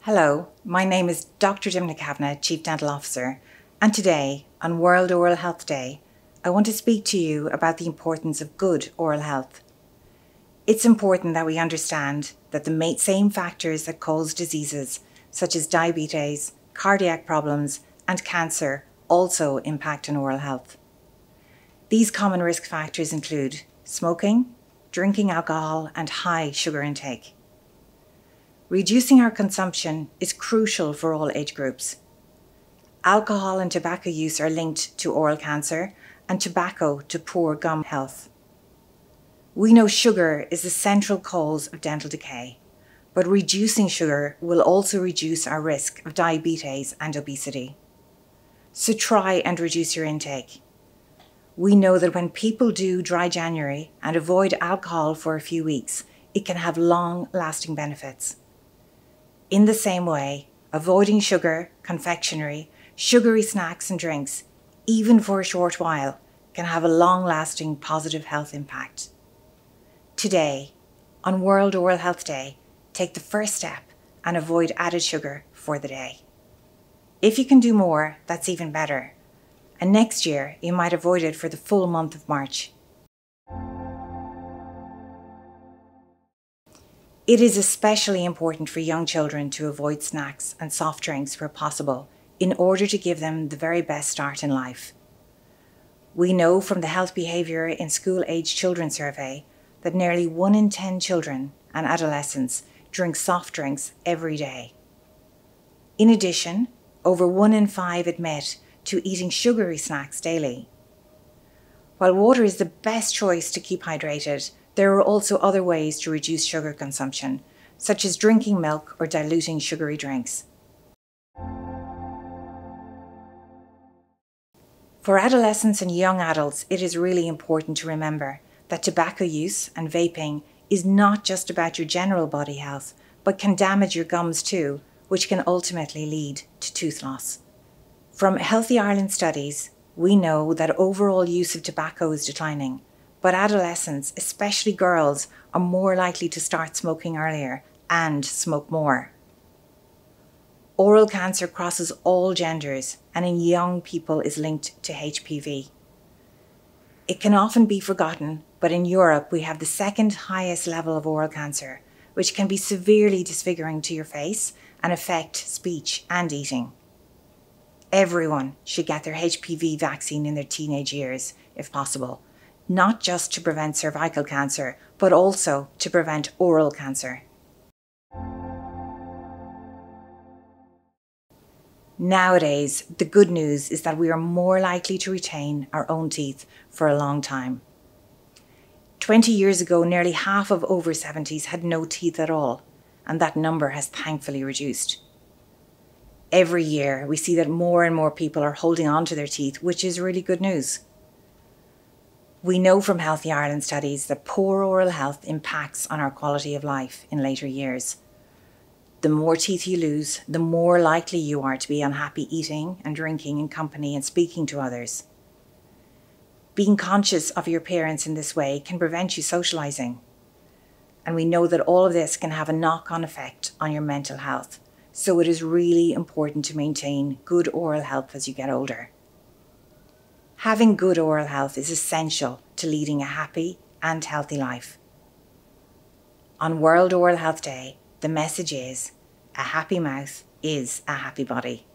Hello, my name is Dr. Dympna Kavanagh, Chief Dental Officer, and today, on World Oral Health Day, I want to speak to you about the importance of good oral health. It's important that we understand that the same factors that cause diseases such as diabetes, cardiac problems, and cancer also impact on oral health. These common risk factors include smoking, drinking alcohol, and high sugar intake. Reducing our consumption is crucial for all age groups. Alcohol and tobacco use are linked to oral cancer and tobacco to poor gum health. We know sugar is the central cause of dental decay, but reducing sugar will also reduce our risk of diabetes and obesity. So try and reduce your intake. We know that when people do dry January and avoid alcohol for a few weeks, it can have long-lasting benefits. In the same way, avoiding sugar, confectionery, sugary snacks and drinks, even for a short while, can have a long-lasting positive health impact. Today, on World Oral Health Day, take the first step and avoid added sugar for the day. If you can do more, that's even better. And next year, you might avoid it for the full month of March. It is especially important for young children to avoid snacks and soft drinks where possible in order to give them the very best start in life. We know from the Health Behaviour in School-Aged Children survey that nearly 1 in 10 children and adolescents drink soft drinks every day. In addition, over 1 in 5 admit to eating sugary snacks daily. While water is the best choice to keep hydrated, there are also other ways to reduce sugar consumption, such as drinking milk or diluting sugary drinks. For adolescents and young adults, it is really important to remember that tobacco use and vaping is not just about your general body health, but can damage your gums too, which can ultimately lead to tooth loss. From Healthy Ireland studies, we know that overall use of tobacco is declining, but adolescents, especially girls, are more likely to start smoking earlier and smoke more. Oral cancer crosses all genders and in young people is linked to HPV. It can often be forgotten, but in Europe we have the second highest level of oral cancer, which can be severely disfiguring to your face and affect speech and eating. Everyone should get their HPV vaccine in their teenage years, if possible, not just to prevent cervical cancer, but also to prevent oral cancer. Nowadays, the good news is that we are more likely to retain our own teeth for a long time. 20 years ago, nearly half of over 70s had no teeth at all, and that number has thankfully reduced. Every year, we see that more and more people are holding on to their teeth, which is really good news. We know from Healthy Ireland studies that poor oral health impacts on our quality of life in later years. The more teeth you lose, the more likely you are to be unhappy eating and drinking in company and speaking to others. Being conscious of your appearance in this way can prevent you socialising. And we know that all of this can have a knock-on effect on your mental health. So it is really important to maintain good oral health as you get older. Having good oral health is essential to leading a happy and healthy life. On World Oral Health Day, the message is, a happy mouth is a happy body.